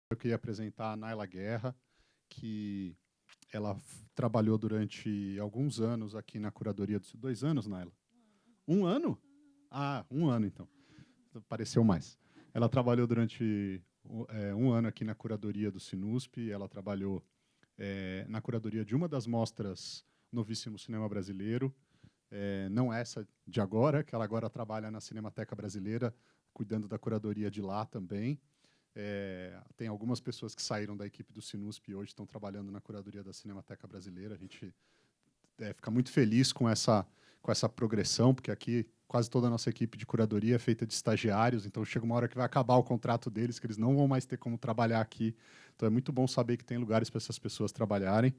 Eu queria apresentar a Naila Guerra, que ela trabalhou durante alguns anos aqui na curadoria dos 2 anos, Naila? Um ano? Ah, um ano, então. Pareceu mais. Ela trabalhou durante um ano aqui na curadoria do Sinusp, ela trabalhou na curadoria de uma das mostras Novíssimo Cinema Brasileiro, não essa de agora, que ela agora trabalha na Cinemateca Brasileira, cuidando da curadoria de lá também. Tem algumas pessoas que saíram da equipe do Sinusp e hoje estão trabalhando na curadoria da Cinemateca Brasileira. A gente fica muito feliz com essa progressão, porque aqui quase toda a nossa equipe de curadoria é feita de estagiários, então chega uma hora que vai acabar o contrato deles, que eles não vão mais ter como trabalhar aqui. Então é muito bom saber que tem lugares para essas pessoas trabalharem.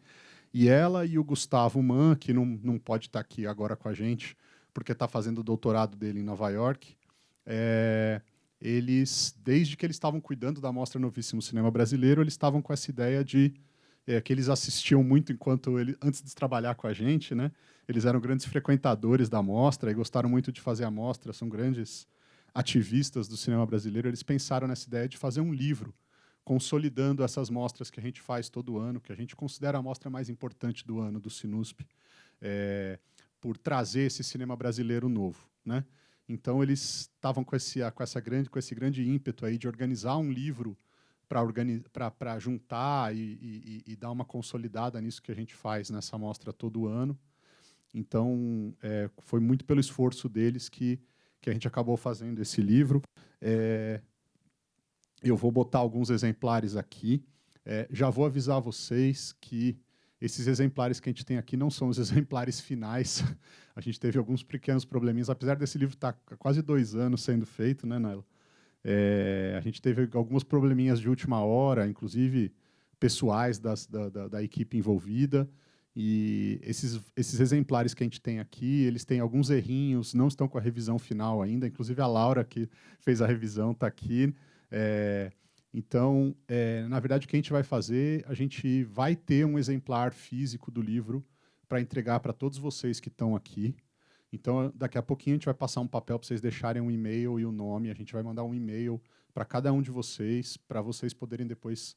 E ela e o Gustavo Mann, que não pode estar aqui agora com a gente, porque está fazendo o doutorado dele em Nova York, eles, desde que eles estavam cuidando da Mostra Novíssimo Cinema Brasileiro, eles estavam com essa ideia de que eles assistiam muito antes de trabalhar com a gente, né? Eles eram grandes frequentadores da mostra e gostaram muito de fazer a mostra, são grandes ativistas do cinema brasileiro. Eles pensaram nessa ideia de fazer um livro consolidando essas mostras que a gente faz todo ano, que a gente considera a mostra mais importante do ano do Sinusp, por trazer esse cinema brasileiro novo, né? Então eles estavam com esse grande ímpeto aí de organizar um livro para juntar e dar uma consolidada nisso que a gente faz nessa mostra todo ano. Então, foi muito pelo esforço deles que a gente acabou fazendo esse livro. Eu vou botar alguns exemplares aqui. Já vou avisar vocês que esses exemplares que a gente tem aqui não são os exemplares finais. A gente teve alguns pequenos probleminhas, apesar desse livro estar há quase 2 anos sendo feito, né, Naila? A gente teve alguns probleminhas de última hora, inclusive pessoais da equipe envolvida. E esses exemplares que a gente tem aqui, eles têm alguns errinhos, não estão com a revisão final ainda. Inclusive, a Laura, que fez a revisão, está aqui. Então, na verdade, o que a gente vai fazer, a gente vai ter um exemplar físico do livro para entregar para todos vocês que estão aqui. Então, daqui a pouquinho, a gente vai passar um papel para vocês deixarem um e-mail e o nome. A gente vai mandar um e-mail para cada um de vocês, para vocês poderem depois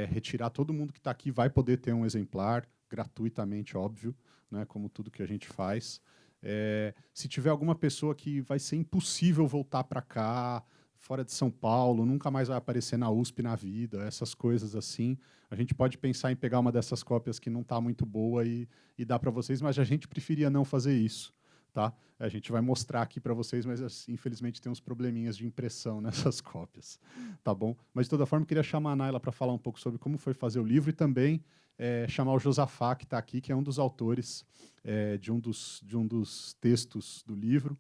retirar. Todo mundo que está aqui vai poder ter um exemplar, gratuitamente, óbvio, né, como tudo que a gente faz. Se tiver alguma pessoa que vai ser impossível voltar para cá, fora de São Paulo, nunca mais vai aparecer na USP na vida, essas coisas assim, a gente pode pensar em pegar uma dessas cópias que não está muito boa e dar para vocês, mas a gente preferia não fazer isso. Tá? A gente vai mostrar aqui para vocês, mas infelizmente tem uns probleminhas de impressão nessas cópias. Tá bom? Mas, de toda forma, eu queria chamar a Naila para falar um pouco sobre como foi fazer o livro e também chamar o Josafá, que está aqui, que é um dos autores de um dos textos do livro.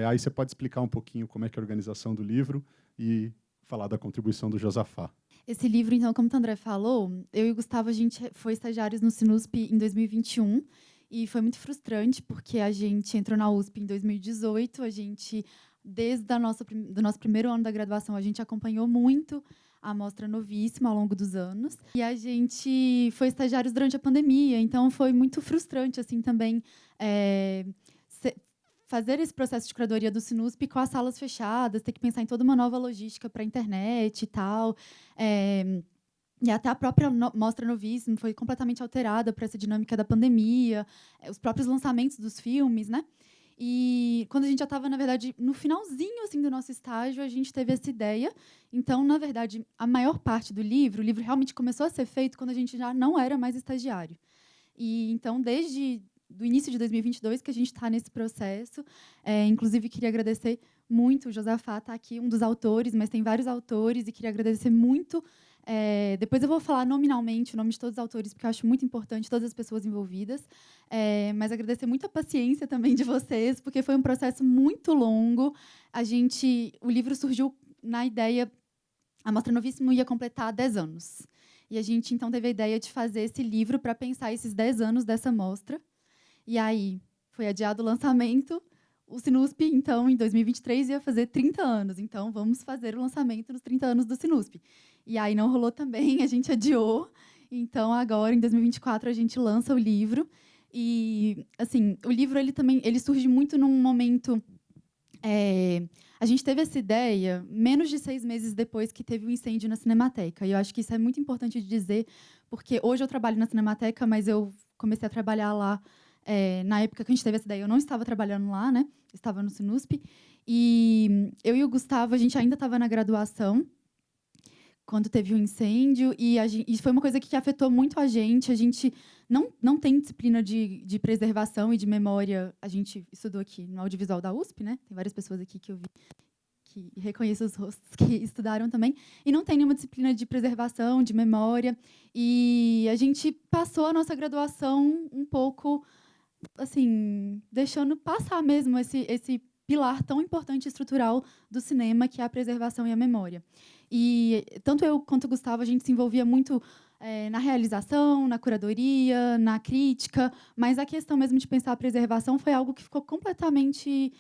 Aí você pode explicar um pouquinho como é que é a organização do livro e falar da contribuição do Josafá. Esse livro, então, como o André falou, eu e o Gustavo, a gente foi estagiários no Sinusp em 2021, e foi muito frustrante, porque a gente entrou na USP em 2018, a gente, desde do nosso primeiro ano da graduação, a gente acompanhou muito a Mostra Novíssima ao longo dos anos, e a gente foi estagiários durante a pandemia, então foi muito frustrante, assim, também, fazer esse processo de curadoria do Sinusp com as salas fechadas, ter que pensar em toda uma nova logística para a internet e tal. E até a própria Mostra Novíssimo foi completamente alterada para essa dinâmica da pandemia, os próprios lançamentos dos filmes, né? E quando a gente já estava, na verdade, no finalzinho assim, do nosso estágio, a gente teve essa ideia. Então, na verdade, a maior parte do livro, o livro realmente começou a ser feito quando a gente já não era mais estagiário. E então, desde do início de 2022 que a gente está nesse processo. Inclusive, queria agradecer muito, o Josafá está aqui, um dos autores, mas tem vários autores, e queria agradecer muito. Depois eu vou falar nominalmente o nome de todos os autores, porque eu acho muito importante, todas as pessoas envolvidas. Mas agradecer muito a paciência também de vocês, porque foi um processo muito longo. O livro surgiu na ideia, a Mostra Novíssimo ia completar 10 anos. E a gente, então, teve a ideia de fazer esse livro para pensar esses 10 anos dessa mostra. E aí, foi adiado o lançamento. O Sinusp, então, em 2023, ia fazer 30 anos. Então, vamos fazer o lançamento nos 30 anos do Sinusp. E aí, não rolou também, a gente adiou. Então, agora, em 2024, a gente lança o livro. E, assim, o livro ele surge muito num momento A gente teve essa ideia menos de 6 meses depois que teve o incêndio na Cinemateca. E eu acho que isso é muito importante de dizer, porque hoje eu trabalho na Cinemateca, mas eu comecei a trabalhar lá na época que a gente teve essa ideia. Eu não estava trabalhando lá, né? Estava no Sinusp. E eu e o Gustavo, a gente ainda estava na graduação quando teve o incêndio, e foi uma coisa que afetou muito a gente. A gente não tem disciplina de preservação e de memória. A gente estudou aqui no audiovisual da USP, né? Tem várias pessoas aqui que eu vi, que reconheço os rostos, que estudaram também, e não tem nenhuma disciplina de preservação, de memória. E a gente passou a nossa graduação um pouco, assim, deixando passar mesmo esse pilar tão importante e estrutural do cinema, que é a preservação e a memória. E tanto eu quanto o Gustavo, a gente se envolvia muito na realização, na curadoria, na crítica, mas a questão mesmo de pensar a preservação foi algo que ficou completamente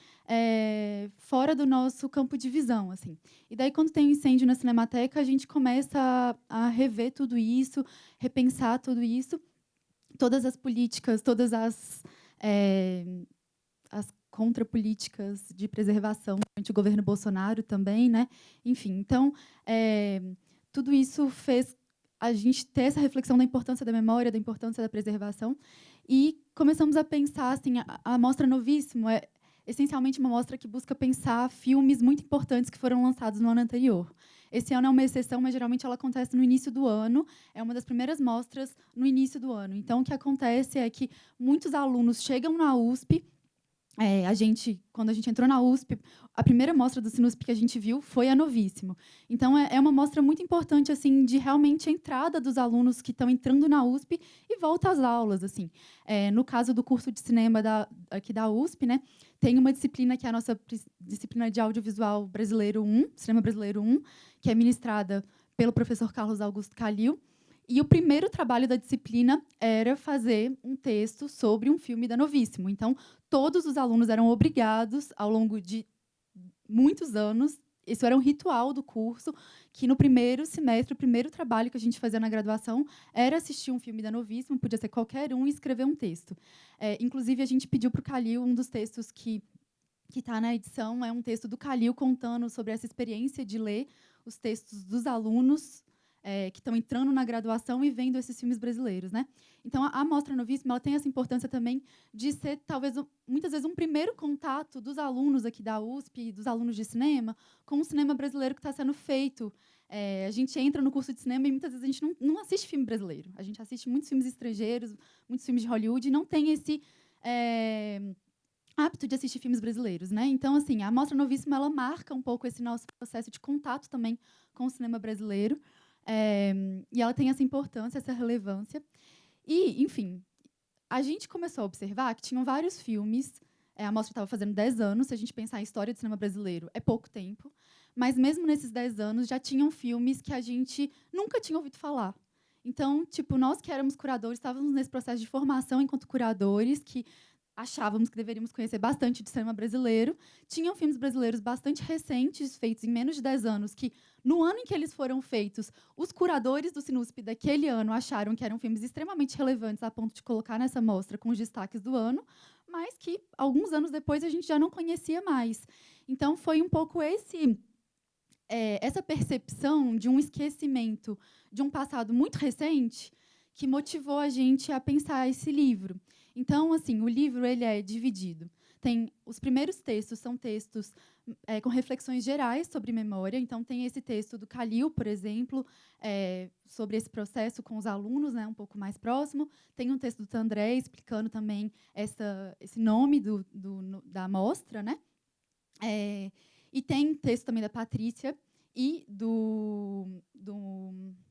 fora do nosso campo de visão, assim. E daí, quando tem um incêndio na Cinemateca, a gente começa a rever tudo isso, repensar tudo isso, todas as políticas, todas as contrapolíticas de preservação durante o governo Bolsonaro também, né? Enfim, então, tudo isso fez a gente ter essa reflexão da importância da memória, da importância da preservação, e começamos a pensar, assim, a Mostra Novíssimo é essencialmente uma mostra que busca pensar filmes muito importantes que foram lançados no ano anterior. Esse ano é uma exceção, mas geralmente ela acontece no início do ano, é uma das primeiras mostras no início do ano. Então, o que acontece é que muitos alunos chegam na USP. Quando a gente entrou na USP, a primeira mostra do Sinusp que a gente viu foi a Novíssimo. Então, é uma mostra muito importante, assim, de realmente a entrada dos alunos que estão entrando na USP e volta às aulas, assim. No caso do curso de cinema aqui da USP, né, tem uma disciplina que é a nossa disciplina de audiovisual brasileiro 1, cinema brasileiro 1, que é ministrada pelo professor Carlos Augusto Calil. E o primeiro trabalho da disciplina era fazer um texto sobre um filme da Novíssimo. Então, todos os alunos eram obrigados, ao longo de muitos anos, isso era um ritual do curso, que no primeiro semestre, o primeiro trabalho que a gente fazia na graduação era assistir um filme da Novíssimo, podia ser qualquer um, e escrever um texto. Inclusive, a gente pediu para o Calil, um dos textos que está na edição, é um texto do Calil contando sobre essa experiência de ler os textos dos alunos que estão entrando na graduação e vendo esses filmes brasileiros, né? Então, a Mostra Novíssimo, ela tem essa importância também de ser, talvez, muitas vezes, um primeiro contato dos alunos aqui da USP, dos alunos de cinema, com o cinema brasileiro que está sendo feito. A gente entra no curso de cinema e, muitas vezes, a gente não assiste filme brasileiro. A gente assiste muitos filmes estrangeiros, muitos filmes de Hollywood, e não tem esse hábito de assistir filmes brasileiros, né? Então, assim, a Mostra Novíssimo, ela marca um pouco esse nosso processo de contato também com o cinema brasileiro. E ela tem essa importância, essa relevância. E, enfim, a gente começou a observar que tinham vários filmes. A mostra estava fazendo 10 anos, se a gente pensar em história do cinema brasileiro, é pouco tempo. Mas, mesmo nesses 10 anos, já tinham filmes que a gente nunca tinha ouvido falar. Então, tipo, nós que éramos curadores, estávamos nesse processo de formação enquanto curadores, que achávamos que deveríamos conhecer bastante de cinema brasileiro. Tinham filmes brasileiros bastante recentes, feitos em menos de 10 anos, que, no ano em que eles foram feitos, os curadores do Sinusp daquele ano acharam que eram filmes extremamente relevantes, a ponto de colocar nessa mostra com os destaques do ano, mas que, alguns anos depois, a gente já não conhecia mais. Então, foi um pouco essa percepção de um esquecimento de um passado muito recente que motivou a gente a pensar esse livro. Então, assim, o livro ele é dividido. Os primeiros textos são textos com reflexões gerais sobre memória. Então, tem esse texto do Calil, por exemplo, sobre esse processo com os alunos, né, um pouco mais próximo. Tem um texto do Tandré explicando também esse nome da mostra, né? E tem texto também da Patrícia e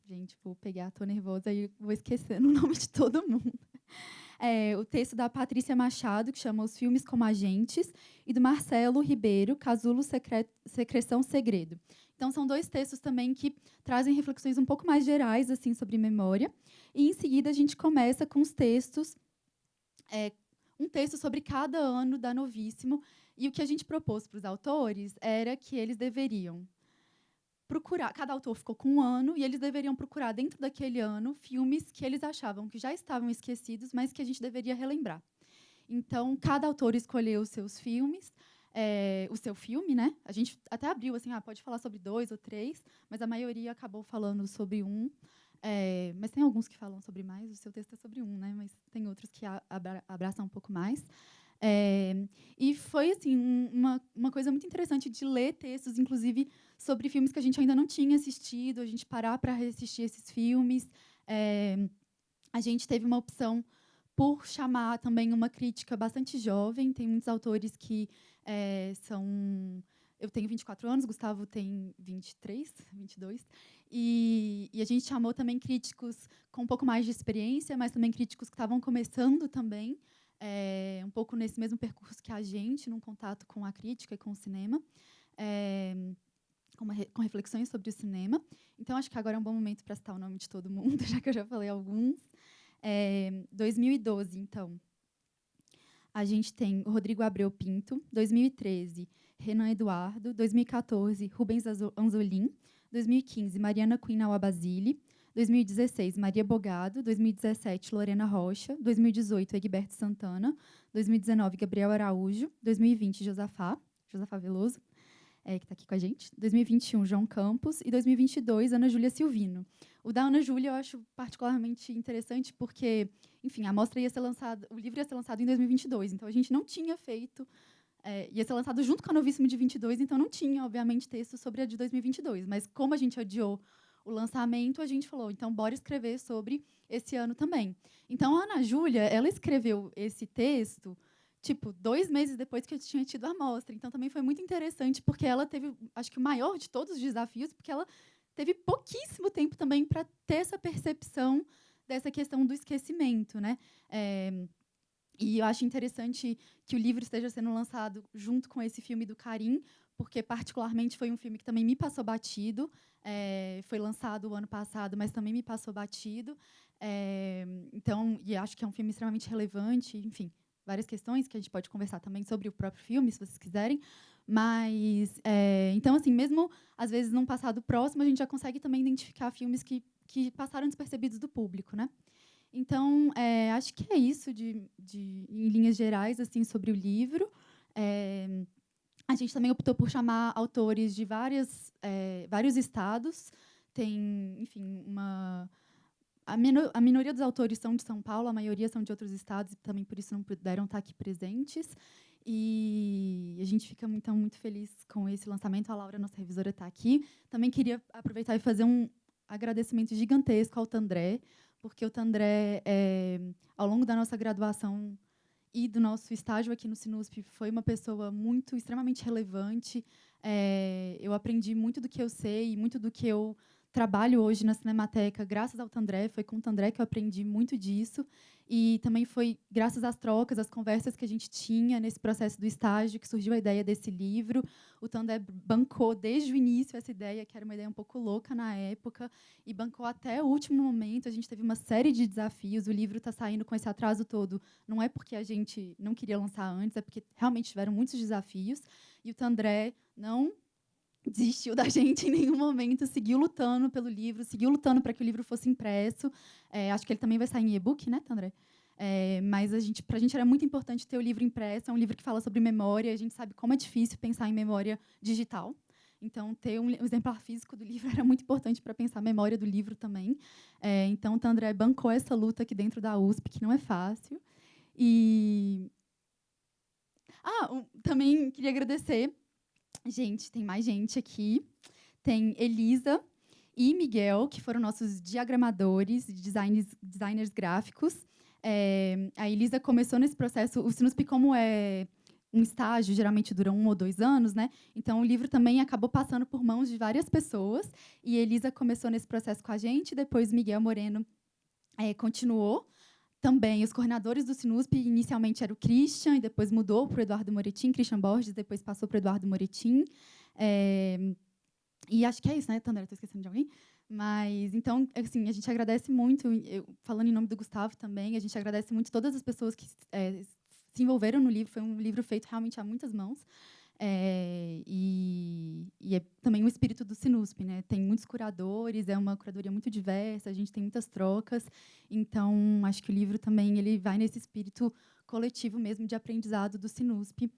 gente, vou pegar, estou nervosa e vou esquecendo o nome de todo mundo. O texto da Patrícia Machado, que chama Os Filmes como Agentes, e do Marcelo Ribeiro, Casulo, Secreção, Segredo. Então, são 2 textos também que trazem reflexões um pouco mais gerais assim, sobre memória. E, em seguida, a gente começa com os textos, um texto sobre cada ano da Novíssimo. E o que a gente propôs para os autores era que eles deveriam procurar, cada autor ficou com 1 ano, e eles deveriam procurar, dentro daquele ano, filmes que eles achavam que já estavam esquecidos, mas que a gente deveria relembrar. Então, cada autor escolheu os seus filmes, o seu filme, né? A gente até abriu, assim, pode falar sobre 2 ou 3, mas a maioria acabou falando sobre um. Mas tem alguns que falam sobre mais, o seu texto é sobre um, né? Mas tem outros que abraçam um pouco mais. E foi, assim, uma coisa muito interessante de ler textos, inclusive, sobre filmes que a gente ainda não tinha assistido, a gente parar para reassistir esses filmes. A gente teve uma opção por chamar também uma crítica bastante jovem. Tem muitos autores que são... Eu tenho 24 anos, Gustavo tem 23, 22. E a gente chamou também críticos com um pouco mais de experiência, mas também críticos que estavam começando também, um pouco nesse mesmo percurso que a gente, num contato com a crítica e com o cinema, com reflexões sobre o cinema. Então, acho que agora é um bom momento para citar o nome de todo mundo, já que eu já falei alguns. 2012, então, a gente tem o Rodrigo Abreu Pinto. 2013, Renan Eduardo. 2014, Rubens Anzolin. 2015, Mariana Quinal Basile. 2016, Maria Bogado. 2017, Lorena Rocha. 2018, Egberto Santana. 2019, Gabriel Araújo. 2020, Josafá Veloso, que está aqui com a gente. 2021, João Campos. E 2022, Ana Júlia Silvino. O da Ana Júlia eu acho particularmente interessante porque, enfim, a mostra ia ser lançada, o livro ia ser lançado em 2022, então a gente não tinha feito, ia ser lançado junto com a Novíssimo de 22, então não tinha, obviamente, texto sobre a de 2022, mas como a gente adiou o lançamento, a gente falou, então bora escrever sobre esse ano também. Então a Ana Júlia, ela escreveu esse texto tipo 2 meses depois que eu tinha tido a mostra, então também foi muito interessante porque ela teve, acho que o maior de todos os desafios, porque ela teve pouquíssimo tempo também para ter essa percepção dessa questão do esquecimento, né? E eu acho interessante que o livro esteja sendo lançado junto com esse filme do Karim, porque particularmente foi um filme que também me passou batido. Foi lançado o ano passado, mas também me passou batido. Então, e acho que é um filme extremamente relevante, enfim, várias questões que a gente pode conversar também sobre o próprio filme, se vocês quiserem. Mas, então, assim, mesmo às vezes num passado próximo, a gente já consegue também identificar filmes que passaram despercebidos do público, né? Então, acho que é isso em linhas gerais, assim, sobre o livro. A gente também optou por chamar autores de vários estados. Tem, enfim, a minoria dos autores são de São Paulo, a maioria são de outros estados, e também por isso não puderam estar aqui presentes. E a gente fica, então, muito feliz com esse lançamento. A Laura, nossa revisora, está aqui. Também queria aproveitar e fazer um agradecimento gigantesco ao Tandré, porque o Tandré, ao longo da nossa graduação e do nosso estágio aqui no Sinusp, foi uma pessoa extremamente relevante. Eu aprendi muito do que eu sei e muito do que eu trabalho hoje na Cinemateca, graças ao Tandré. Foi com o Tandré que eu aprendi muito disso. E também foi graças às trocas, às conversas que a gente tinha nesse processo do estágio que surgiu a ideia desse livro. O Tandré bancou desde o início essa ideia, que era uma ideia um pouco louca na época, e bancou até o último momento. A gente teve uma série de desafios. O livro está saindo com esse atraso todo. Não é porque a gente não queria lançar antes, é porque realmente tiveram muitos desafios. E o Tandré não desistiu da gente em nenhum momento, seguiu lutando pelo livro, seguiu lutando para que o livro fosse impresso. Acho que ele também vai sair em e-book, né, Tandré? Mas para a gente era muito importante ter o livro impresso. É um livro que fala sobre memória. A gente sabe como é difícil pensar em memória digital. Então, ter um exemplar físico do livro era muito importante para pensar a memória do livro também. Então, o Tandré bancou essa luta aqui dentro da USP, que não é fácil. E também queria agradecer. Gente, tem mais gente aqui. Tem Elisa e Miguel, que foram nossos diagramadores, designers gráficos. A Elisa começou nesse processo. O Sinusp, como é um estágio, geralmente dura 1 ou 2 anos, né? Então, o livro também acabou passando por mãos de várias pessoas. E Elisa começou nesse processo com a gente. Depois, Miguel Moreno continuou. Também, os coordenadores do Sinusp, inicialmente era o Christian, e depois mudou para o Eduardo Moretim, Christian Borges, depois passou para o Eduardo Moretim. E acho que é isso, né, Tandera? Estou esquecendo de alguém? Mas, então, assim, a gente agradece muito, falando em nome do Gustavo também, a gente agradece muito todas as pessoas que se envolveram no livro. Foi um livro feito realmente a muitas mãos. E é também o espírito do Sinusp, né? Tem muitos curadores, é uma curadoria muito diversa, a gente tem muitas trocas. Então, acho que o livro também ele vai nesse espírito coletivo mesmo de aprendizado do Sinusp.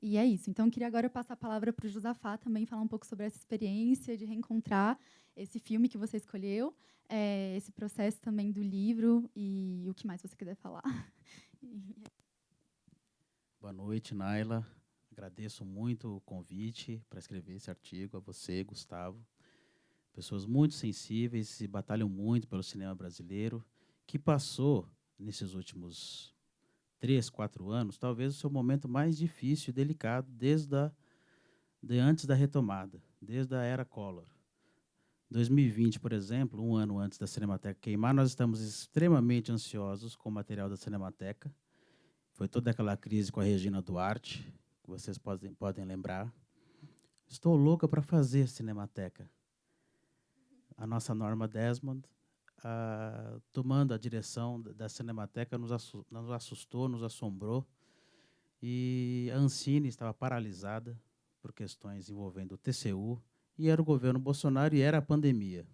E é isso. Então, eu queria agora passar a palavra para o Josafá também falar um pouco sobre essa experiência de reencontrar esse filme que você escolheu, esse processo também do livro e o que mais você quiser falar. Boa noite, Naila. Agradeço muito o convite para escrever esse artigo, a você, Gustavo. Pessoas muito sensíveis e batalham muito pelo cinema brasileiro, que passou, nesses últimos 3, 4 anos, talvez o seu momento mais difícil e delicado de antes da retomada, desde a era Collor. 2020, por exemplo, um ano antes da Cinemateca queimar, nós estamos extremamente ansiosos com o material da Cinemateca. Foi toda aquela crise com a Regina Duarte, que vocês podem lembrar. Estou louca para fazer Cinemateca. A nossa Norma Desmond, tomando a direção da Cinemateca, nos assustou, nos assombrou. E a Ancine estava paralisada por questões envolvendo o TCU, e era o governo Bolsonaro e era a pandemia.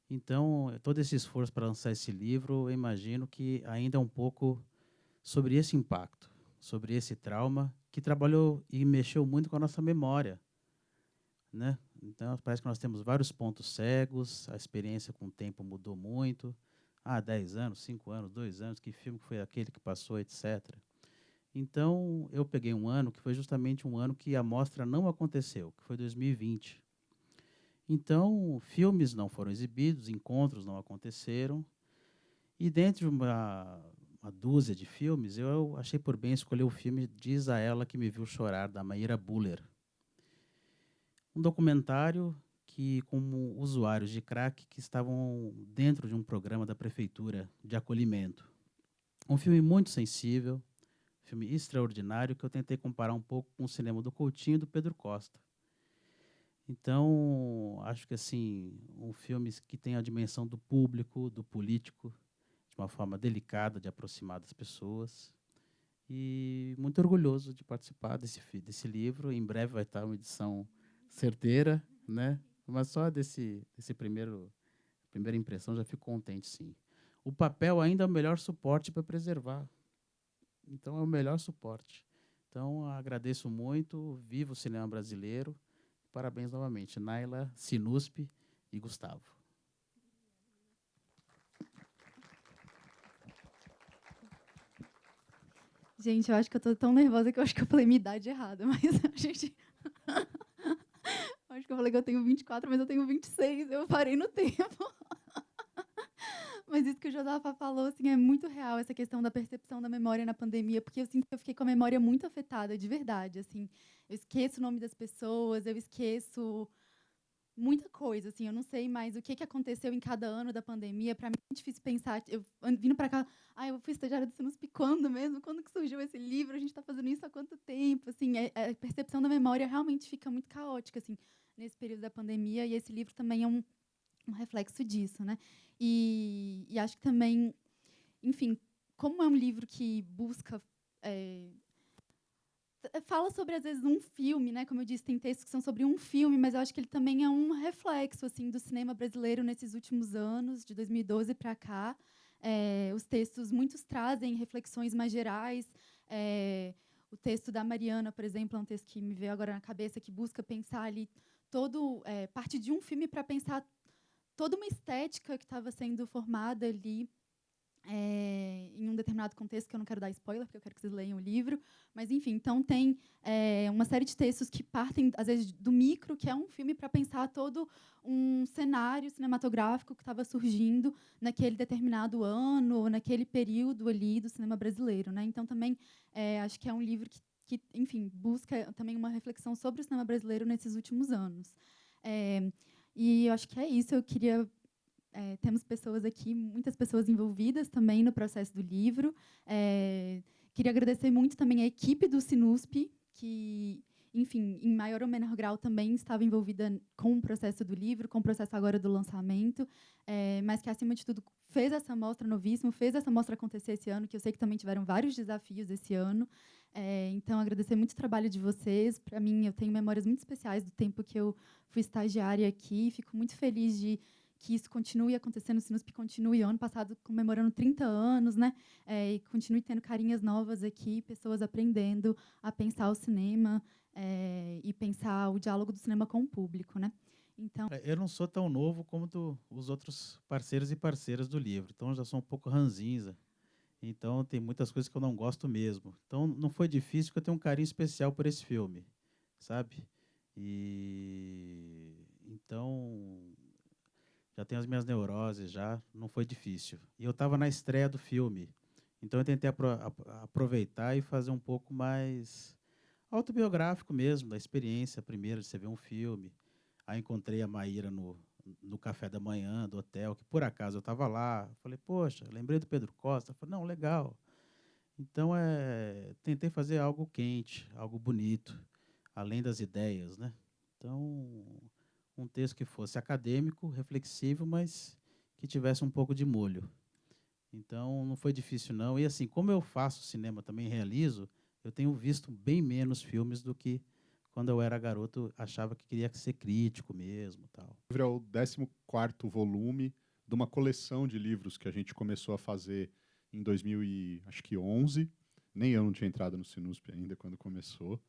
Então, todo esse esforço para lançar esse livro, eu imagino que ainda é um pouco sobre esse impacto, sobre esse trauma, que trabalhou e mexeu muito com a nossa memória, né? Então, parece que nós temos vários pontos cegos, a experiência com o tempo mudou muito. 10 anos, 5 anos, 2 anos, que filme foi aquele que passou, etc. Então, eu peguei um ano que foi justamente um ano que a mostra não aconteceu, que foi 2020. Então, filmes não foram exibidos, encontros não aconteceram. E dentro de uma dúzia de filmes, eu achei por bem escolher o filme Diz a Ela Que Me Viu Chorar, da Maíra Buller. Um documentário que, como usuários de crack que estavam dentro de um programa da prefeitura de acolhimento. Um filme muito sensível, filme extraordinário, que eu tentei comparar um pouco com o cinema do Coutinho e do Pedro Costa. Então, acho que assim, um filme que tem a dimensão do público, do político, de uma forma delicada de aproximar das pessoas. E muito orgulhoso de participar desse livro. Em breve vai estar uma edição certeira, né? Mas só desse primeira impressão já fico contente, sim. O papel ainda é o melhor suporte para preservar. Então, é o melhor suporte. Então, agradeço muito. Viva o cinema brasileiro. Parabéns novamente, Naila, Sinuspe e Gustavo. Gente, eu acho que eu tô tão nervosa que eu acho que eu falei minha idade errada, mas a gente... acho que eu falei que eu tenho 24, mas eu tenho 26, eu parei no tempo. Mas isso que o Josafá falou, assim, é muito real, essa questão da percepção da memória na pandemia, porque eu sinto que eu fiquei com a memória muito afetada, de verdade, assim. Eu esqueço o nome das pessoas, eu esqueço muita coisa, assim, eu não sei mais o que aconteceu em cada ano da pandemia. Para mim é difícil pensar. Eu vindo para cá, eu fui estagiária do Sinusp quando mesmo? Quando que surgiu esse livro? A gente está fazendo isso há quanto tempo? Assim, a percepção da memória realmente fica muito caótica, assim, nesse período da pandemia, e esse livro também é um reflexo disso, né? E acho que também, enfim, como é um livro que busca fala sobre, às vezes, um filme, né? Como eu disse, tem textos que são sobre um filme, mas eu acho que ele também é um reflexo, assim, do cinema brasileiro nesses últimos anos, de 2012 para cá. Os textos, muitos trazem reflexões mais gerais. O texto da Mariana, por exemplo, é um texto que me veio agora na cabeça, que busca pensar ali parte de um filme para pensar toda uma estética que estava sendo formada ali em um determinado contexto, que eu não quero dar spoiler, porque eu quero que vocês leiam o livro. Mas, enfim, então tem uma série de textos que partem, às vezes, do micro, que é um filme para pensar todo um cenário cinematográfico que estava surgindo naquele determinado ano, ou naquele período ali do cinema brasileiro, né? Então, também, acho que é um livro que, enfim, busca também uma reflexão sobre o cinema brasileiro nesses últimos anos. E eu acho que é isso. Eu queria... temos pessoas aqui, muitas pessoas envolvidas também no processo do livro. Queria agradecer muito também a equipe do Sinusp, que, enfim, em maior ou menor grau também estava envolvida com o processo do livro, com o processo agora do lançamento, mas que, acima de tudo, fez essa mostra Novíssimo, fez essa mostra acontecer esse ano, que eu sei que também tiveram vários desafios esse ano. Então, agradecer muito o trabalho de vocês. Para mim, eu tenho memórias muito especiais do tempo que eu fui estagiária aqui. Fico muito feliz de que isso continue acontecendo, o Sinusp continue, ano passado comemorando 30 anos, né? E continue tendo carinhas novas aqui, pessoas aprendendo a pensar o cinema e pensar o diálogo do cinema com o público, né? Então, Eu não sou tão novo como os outros parceiros e parceiras do livro, então eu já sou um pouco ranzinza. Então tem muitas coisas que eu não gosto mesmo. Então não foi difícil, porque eu tenho um carinho especial por esse filme, sabe? E então já tenho as minhas neuroses, já não foi difícil. E eu estava na estreia do filme, então eu tentei aproveitar e fazer um pouco mais autobiográfico mesmo, da experiência primeiro de você ver um filme. Aí encontrei a Maíra no café da manhã do hotel, que por acaso eu estava lá. Falei, poxa, lembrei do Pedro Costa. Falei, não, legal. Então, tentei fazer algo quente, algo bonito, além das ideias, né? Então, um texto que fosse acadêmico, reflexivo, mas que tivesse um pouco de molho. Então, não foi difícil, não. E, assim, como eu faço cinema, também realizo, eu tenho visto bem menos filmes do que quando eu era garoto, achava que queria ser crítico mesmo, tal. O livro é o 14º volume de uma coleção de livros que a gente começou a fazer em 2011. Nem eu não tinha entrado no Sinusp ainda quando começou.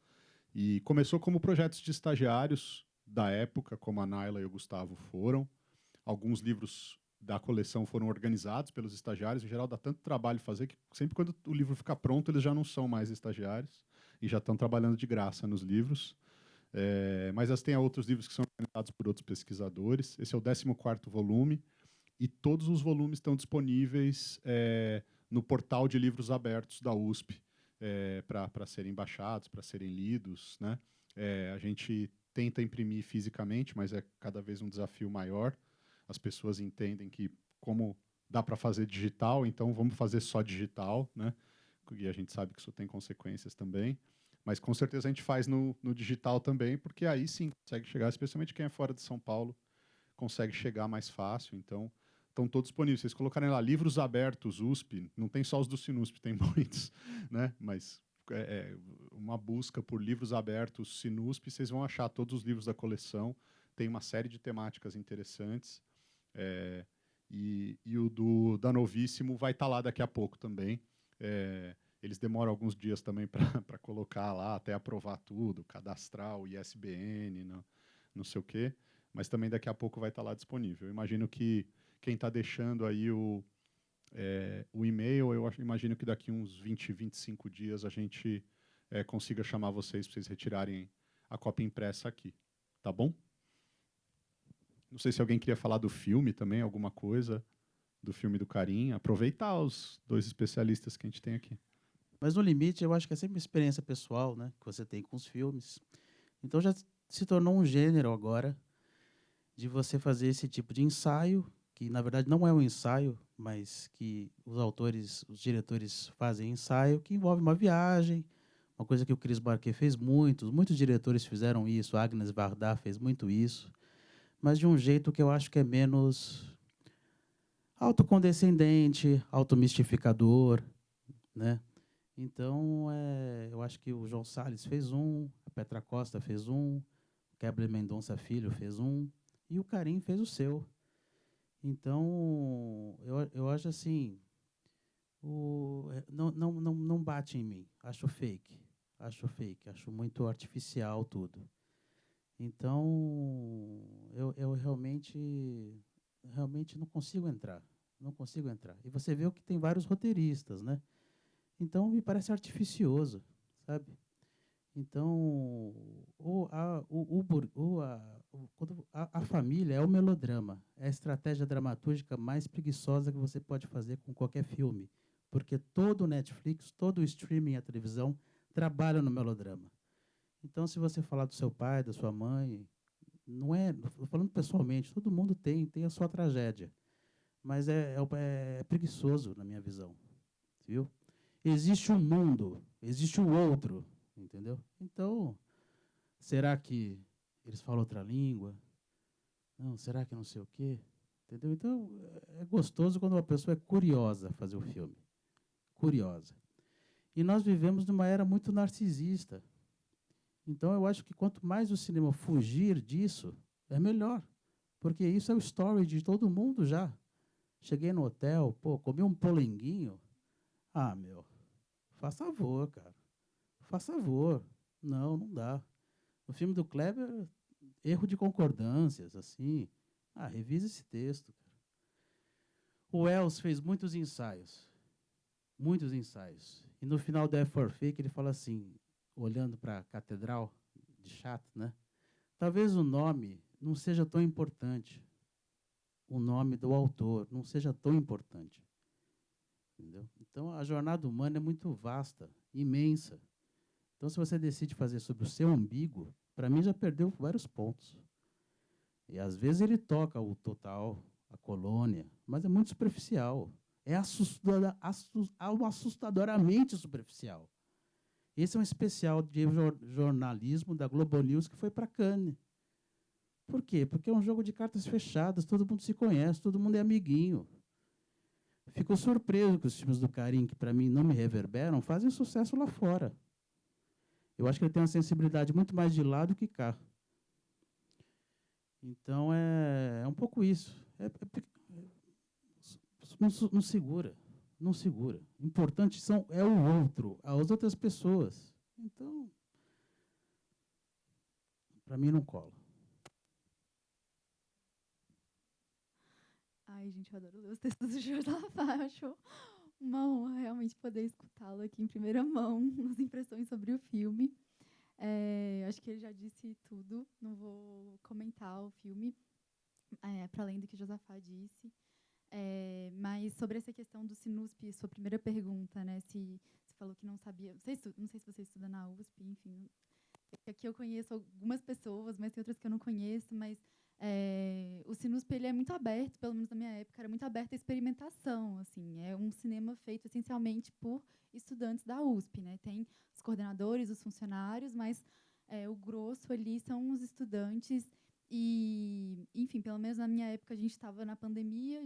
E começou como projetos de estagiários da época, como a Naila e o Gustavo foram. Alguns livros da coleção foram organizados pelos estagiários. Em geral, dá tanto trabalho fazer que sempre quando o livro fica pronto, eles já não são mais estagiários e já estão trabalhando de graça nos livros. Mas tem outros livros que são organizados por outros pesquisadores. Esse é o 14º volume e todos os volumes estão disponíveis no portal de livros abertos da USP para serem baixados, para serem lidos, né? A gente tenta imprimir fisicamente, mas é cada vez um desafio maior. As pessoas entendem que como dá para fazer digital, então vamos fazer só digital, né? E a gente sabe que isso tem consequências também. Mas com certeza a gente faz no digital também, porque aí sim consegue chegar, especialmente quem é fora de São Paulo, consegue chegar mais fácil. Então, estão todos disponíveis. Vocês colocarem lá livros abertos USP, não tem só os do Sinusp, tem muitos, né? Mas uma busca por livros abertos Sinusp, vocês vão achar todos os livros da coleção. Tem uma série de temáticas interessantes. E o da Novíssimo vai estar lá daqui a pouco também. Eles demoram alguns dias também para colocar lá, até aprovar tudo, cadastrar o ISBN, não sei o quê, mas também daqui a pouco vai estar lá disponível. Eu imagino que quem está deixando aí o e-mail, imagino que daqui uns 20, 25 dias a gente consiga chamar vocês para vocês retirarem a cópia impressa aqui. Tá bom? Não sei se alguém queria falar do filme também, alguma coisa do filme do Karim. Aproveitar os dois especialistas que a gente tem aqui. Mas no limite, eu acho que é sempre uma experiência pessoal, né, que você tem com os filmes. Então já se tornou um gênero agora de você fazer esse tipo de ensaio, que na verdade não é um ensaio, mas que os autores, os diretores fazem ensaio, que envolve uma viagem, uma coisa que o Chris Marker fez muitos diretores fizeram isso, Agnes Varda fez muito isso, mas de um jeito que eu acho que é menos autocondescendente, automistificador, né? Então, eu acho que o João Salles fez um, a Petra Costa fez um, o Keble Mendonça Filho fez um, e o Karim fez o seu. Então, eu acho assim, não bate em mim, acho fake, acho muito artificial tudo. Então, eu realmente não consigo entrar. E você vê que tem vários roteiristas, né? Então, me parece artificioso, sabe? Então, a família é o melodrama, é a estratégia dramatúrgica mais preguiçosa que você pode fazer com qualquer filme, porque todo o Netflix, todo o streaming, a televisão, trabalha no melodrama. Então, se você falar do seu pai, da sua mãe, falando pessoalmente, todo mundo tem a sua tragédia, mas é preguiçoso, na minha visão, viu? Existe um mundo, existe um outro, entendeu? Então, será que eles falam outra língua? Não, será que não sei o quê? Entendeu? Então, é gostoso quando uma pessoa é curiosa a fazer o filme. Curiosa. E nós vivemos numa era muito narcisista. Então, eu acho que quanto mais o cinema fugir disso, é melhor. Porque isso é o story de todo mundo já. Cheguei no hotel, pô, comi um polenguinho. Ah, meu, faz favor, cara. Faz favor. Não, não dá. No filme do Kleber, erro de concordâncias, assim. Ah, revisa esse texto, cara. O Wells fez muitos ensaios. Muitos ensaios. E no final do F for Fake, ele fala assim, olhando para a catedral de Chato, né? Talvez o nome não seja tão importante. O nome do autor não seja tão importante. Entendeu? Então, a jornada humana é muito vasta, imensa. Então, se você decide fazer sobre o seu umbigo, para mim já perdeu vários pontos. E, às vezes, ele toca o total, a colônia, mas é muito superficial. É assustadoramente superficial. Esse é um especial de jornalismo da Globo News que foi para Cannes. Por quê? Porque é um jogo de cartas fechadas, todo mundo se conhece, todo mundo é amiguinho. Fico surpreso que os filmes do Karim, que para mim não me reverberam, fazem sucesso lá fora. Eu acho que ele tem uma sensibilidade muito mais de lá do que cá. Então, é um pouco isso. Não segura. Não segura. O importante é o outro, as outras pessoas. Então, para mim, não cola. Ai, gente, eu adoro ler os textos do Josafá. Eu acho uma honra realmente poder escutá-lo aqui em primeira mão, as impressões sobre o filme. Acho que ele já disse tudo, não vou comentar o filme, para além do que o Josafá disse. Mas sobre essa questão do Sinusp, sua primeira pergunta, né? Se você falou que não sabia. Não sei se você estuda na USP, enfim. Aqui eu conheço algumas pessoas, mas tem outras que eu não conheço, mas o Sinusp ele é muito aberto, pelo menos na minha época, era muito aberto à experimentação. Assim, é um cinema feito essencialmente por estudantes da USP. Né? Tem os coordenadores, os funcionários, mas o grosso ali são os estudantes. E, enfim, pelo menos na minha época, a gente estava na pandemia,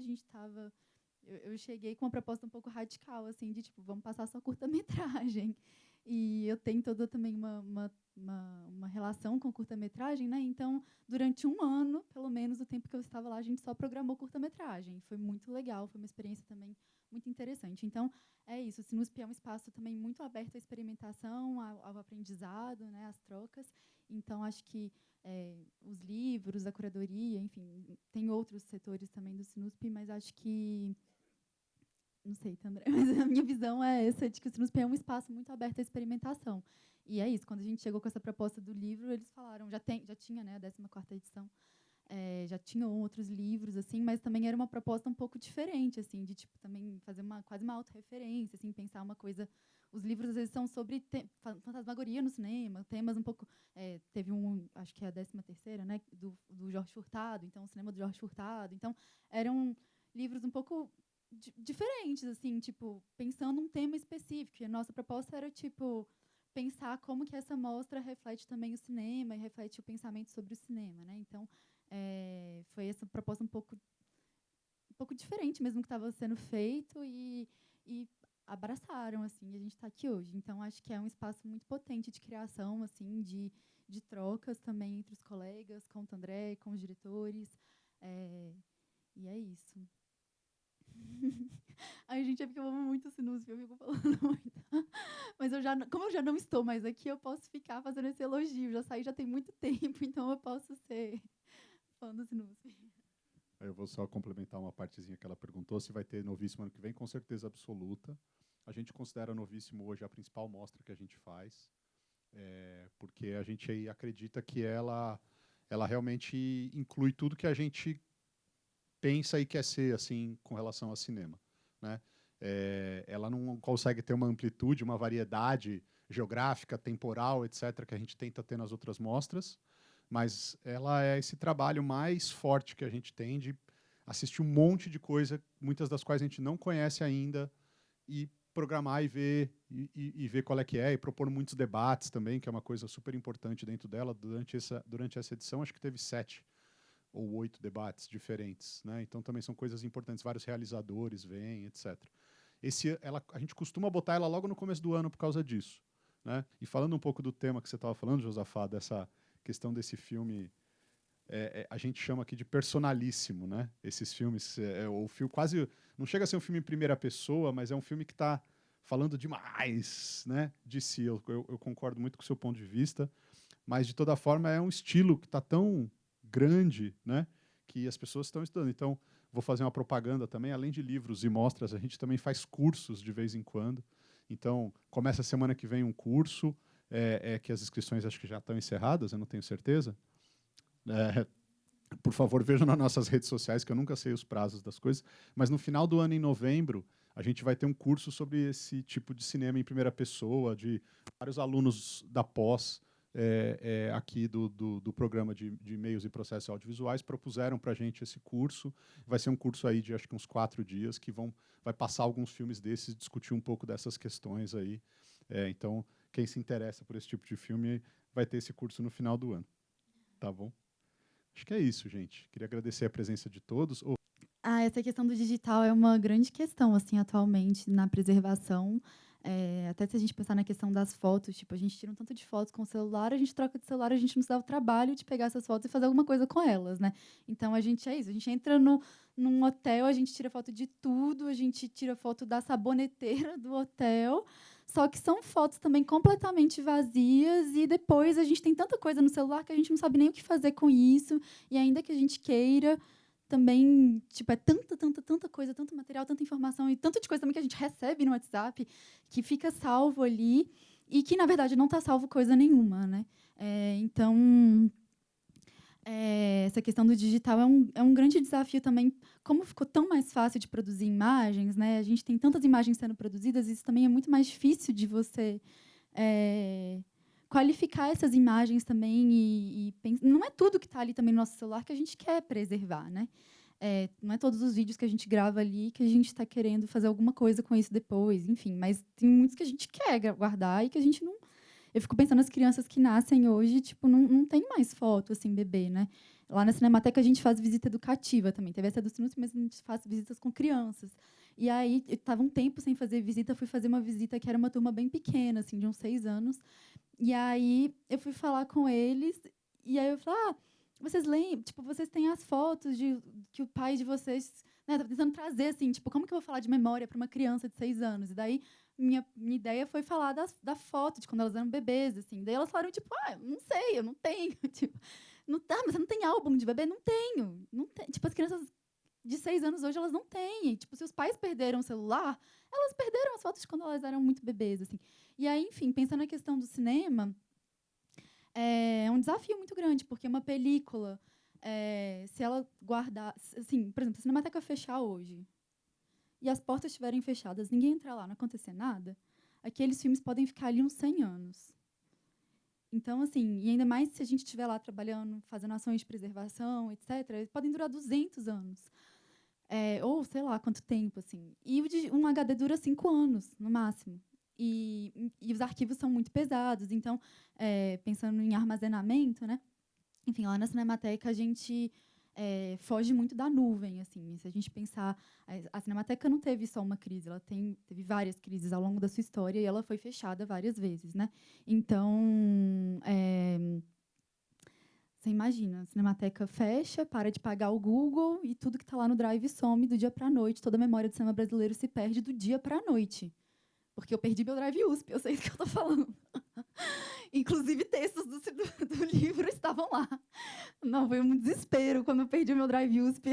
eu cheguei com uma proposta um pouco radical, assim, de tipo, vamos passar só curta-metragem. E eu tenho toda também uma relação com curta-metragem, né? Então, durante um ano, pelo menos o tempo que eu estava lá, a gente só programou curta-metragem. Foi muito legal, foi uma experiência também muito interessante. Então, é isso. O Sinusp é um espaço também muito aberto à experimentação, ao aprendizado, né? Às trocas. Então, acho que os livros, a curadoria, enfim, tem outros setores também do Sinusp, mas acho que não sei, André, mas a minha visão é essa, de que o Sinusp é um espaço muito aberto à experimentação. E é isso, quando a gente chegou com essa proposta do livro, eles falaram, já tinha, né, a 14ª edição, já tinham outros livros, assim, mas também era uma proposta um pouco diferente, assim, de tipo também fazer quase uma autorreferência, assim, pensar uma coisa. Os livros às vezes são sobre fantasmagoria no cinema, temas um pouco. Teve acho que é a 13ª, né, do Jorge Furtado, então o cinema do Jorge Furtado. Então eram livros um pouco diferentes, assim, tipo, pensando um tema específico. E a nossa proposta era, tipo, pensar como que essa mostra reflete também o cinema e reflete o pensamento sobre o cinema, né? Então, foi essa proposta um pouco diferente mesmo que estava sendo feito e abraçaram, assim, e a gente está aqui hoje. Então, acho que é um espaço muito potente de criação, assim, de trocas também entre os colegas, com o André, com os diretores. E é isso. Ai, gente, é porque eu amo muito o Sinusp, eu fico falando muito. Mas como eu já não estou mais aqui, eu posso ficar fazendo esse elogio. Já saí já tem muito tempo, então eu posso ser fã do Sinusp. Eu vou só complementar uma partezinha que ela perguntou, se vai ter Novíssimo ano que vem, com certeza absoluta. A gente considera Novíssimo hoje a principal mostra que a gente faz, porque a gente aí acredita que ela realmente inclui tudo que a gente pensa e quer ser, assim, com relação ao cinema, né? Ela não consegue ter uma amplitude, uma variedade geográfica, temporal, etc., que a gente tenta ter nas outras mostras, mas ela é esse trabalho mais forte que a gente tem de assistir um monte de coisa, muitas das quais a gente não conhece ainda, e programar e ver, e ver qual é que é, e propor muitos debates também, que é uma coisa super importante dentro dela. Durante essa edição, acho que teve 7 ou 8 debates diferentes, né? Então também são coisas importantes, vários realizadores vêm, etc. A gente costuma botar ela logo no começo do ano por causa disso, né? E falando um pouco do tema que você estava falando, Josafá, dessa questão desse filme a gente chama aqui de personalíssimo, né? Esses filmes, o filme quase não chega a ser um filme em primeira pessoa, mas é um filme que está falando demais, né, de si. Eu concordo muito com o seu ponto de vista, mas de toda forma é um estilo que está tão grande, né, que as pessoas estão estudando. Então, vou fazer uma propaganda também, além de livros e mostras, a gente também faz cursos de vez em quando. Então, começa a semana que vem um curso, que as inscrições acho que já estão encerradas, eu não tenho certeza. Por favor, vejam nas nossas redes sociais, que eu nunca sei os prazos das coisas, mas no final do ano, em novembro, a gente vai ter um curso sobre esse tipo de cinema em primeira pessoa, de vários alunos da pós, aqui do programa de meios e processos audiovisuais, propuseram para a gente esse curso. Vai ser um curso aí de, acho que uns 4 dias, que vai passar alguns filmes desses, discutir um pouco dessas questões aí. Então, quem se interessa por esse tipo de filme vai ter esse curso no final do ano. Tá bom? Acho que é isso, gente. Queria agradecer a presença de todos. Essa questão do digital é uma grande questão, assim, atualmente, na preservação. Até se a gente pensar na questão das fotos, tipo, a gente tira um tanto de fotos com o celular, a gente troca de celular, a gente não se dá o trabalho de pegar essas fotos e fazer alguma coisa com elas, né? Então, a gente é isso. A gente entra num hotel, a gente tira foto de tudo, a gente tira foto da saboneteira do hotel, só que são fotos também completamente vazias e depois a gente tem tanta coisa no celular que a gente não sabe nem o que fazer com isso, e ainda que a gente queira, também, tipo, é tanta coisa, tanto material, tanta informação e tanto de coisa também que a gente recebe no WhatsApp que fica salvo ali e que, na verdade, não está salvo coisa nenhuma, né? Então, essa questão do digital é um grande desafio também. Como ficou tão mais fácil de produzir imagens, né? A gente tem tantas imagens sendo produzidas, isso também é muito mais difícil de você qualificar essas imagens também e não é tudo que está ali também no nosso celular que a gente quer preservar, né? Não é todos os vídeos que a gente grava ali que a gente está querendo fazer alguma coisa com isso depois, enfim. Mas tem muitos que a gente quer guardar e que a gente não... Eu fico pensando nas crianças que nascem hoje, tipo, não tem mais foto, assim, bebê, né? Lá na Cinemateca a gente faz visita educativa também. Teve essa do Sinus, mas a gente faz visitas com crianças. E aí, eu estava um tempo sem fazer visita, fui fazer uma visita que era uma turma bem pequena, assim, de uns 6 anos. E aí, eu fui falar com eles, e aí eu falei, vocês lembram? Tipo, vocês têm as fotos que o pai de vocês... Né, tava tentando trazer, assim, tipo, como que eu vou falar de memória para uma criança de 6 anos? E daí, minha ideia foi falar da foto, de quando elas eram bebês, assim. Daí elas falaram, tipo, não sei, eu não tenho. Tipo, não tá, mas você não tem álbum de bebê? Não tenho. Não tem. Tipo, as crianças de 6 anos hoje, elas não têm. Tipo, se os pais perderam o celular, elas perderam as fotos de quando elas eram muito bebês, assim. E aí, enfim, pensando na questão do cinema, é um desafio muito grande, porque uma película, se ela guardar... Assim, por exemplo, se a Cinemateca fechar hoje e as portas estiverem fechadas, ninguém entrar lá, não acontecer nada, aqueles filmes podem ficar ali uns 100 anos. Então, assim, e ainda mais se a gente estiver lá trabalhando, fazendo ações de preservação, etc., eles podem durar 200 anos. Ou, sei lá, quanto tempo, assim. E um HD dura 5 anos, no máximo. E os arquivos são muito pesados. Então, pensando em armazenamento, né? Enfim, lá na Cinemateca a gente foge muito da nuvem, assim. Se a gente pensar, a Cinemateca não teve só uma crise, ela teve várias crises ao longo da sua história e ela foi fechada várias vezes, né? Então, você imagina, a Cinemateca fecha, para de pagar o Google e tudo que está lá no Drive some do dia para a noite. Toda a memória do cinema brasileiro se perde do dia para a noite. Porque eu perdi meu Drive USP, eu sei do que eu estou falando. Inclusive, textos do livro estavam lá. Não, foi um desespero quando eu perdi o meu Drive USP.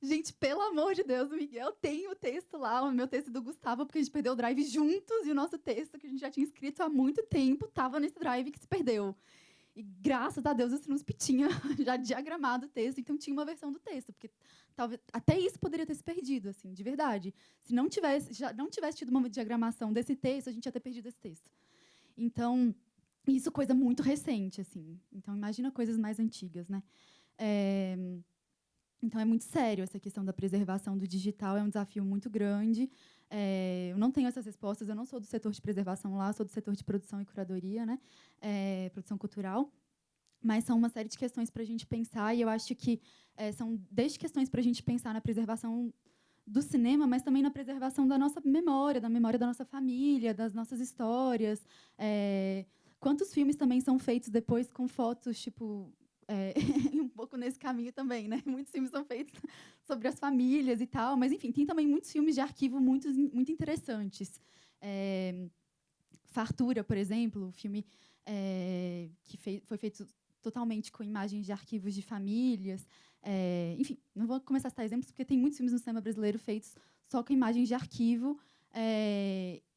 Gente, pelo amor de Deus, o Miguel tem o texto lá, o meu texto do Gustavo, porque a gente perdeu o Drive juntos, e o nosso texto, que a gente já tinha escrito há muito tempo, estava nesse Drive que se perdeu. E, graças a Deus, o Sinusp tinha já diagramado o texto, então tinha uma versão do texto, porque talvez até isso poderia ter se perdido, assim, de verdade. Se não tivesse tido uma diagramação desse texto, a gente ia ter perdido esse texto. Então, isso é coisa muito recente, assim. Então, imagina coisas mais antigas, né? Então, é muito sério essa questão da preservação do digital, é um desafio muito grande. Eu não tenho essas respostas, eu não sou do setor de preservação lá, sou do setor de produção e curadoria, né? Produção cultural. Mas são uma série de questões para a gente pensar, e eu acho que são desde questões para a gente pensar na preservação do cinema, mas também na preservação da nossa memória, da memória da nossa família, das nossas histórias. Quantos filmes também são feitos depois com fotos, tipo, um pouco nesse caminho também, né? Muitos filmes são feitos sobre as famílias e tal, mas, enfim, tem também muitos filmes de arquivo muito interessantes. Fartura, por exemplo, o filme que foi feito totalmente com imagens de arquivos de famílias. Enfim, não vou começar a citar exemplos, porque tem muitos filmes no cinema brasileiro feitos só com imagens de arquivo.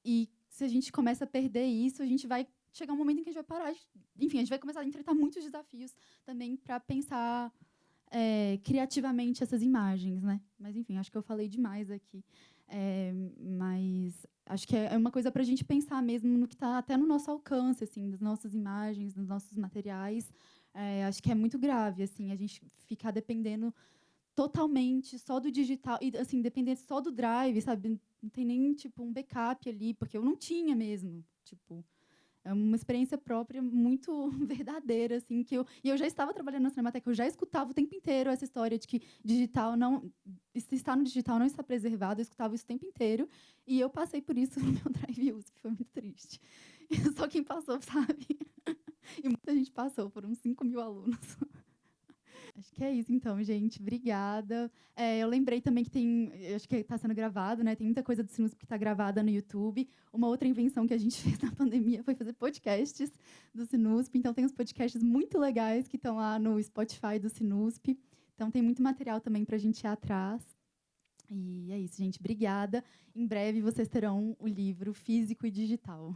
E se a gente começa a perder isso, a gente vai chegar um momento em que a gente vai parar. Enfim, a gente vai começar a enfrentar muitos desafios também para pensar criativamente essas imagens, né? Mas, enfim, acho que eu falei demais aqui. Mas acho que é uma coisa para a gente pensar mesmo no que está até no nosso alcance, assim, das nossas imagens, dos nossos materiais. Acho que é muito grave, assim, a gente ficar dependendo totalmente só do digital e, assim, dependendo só do drive, sabe? Não tem nem tipo um backup ali, porque eu não tinha mesmo, tipo. É uma experiência própria muito verdadeira, assim, e eu já estava trabalhando na Cinemateca, eu já escutava o tempo inteiro essa história de que digital não, se está no digital não está preservado, eu escutava isso o tempo inteiro, e eu passei por isso no meu Drive USP, foi muito triste. Só quem passou sabe. E muita gente passou, foram 5.000 alunos. Acho que é isso, então, gente. Obrigada. Eu lembrei também que acho que está sendo gravado, né? Tem muita coisa do Sinusp que está gravada no YouTube. Uma outra invenção que a gente fez na pandemia foi fazer podcasts do Sinusp. Então, tem uns podcasts muito legais que estão lá no Spotify do Sinusp. Então, tem muito material também para a gente ir atrás. E é isso, gente. Obrigada. Em breve, vocês terão o livro físico e digital.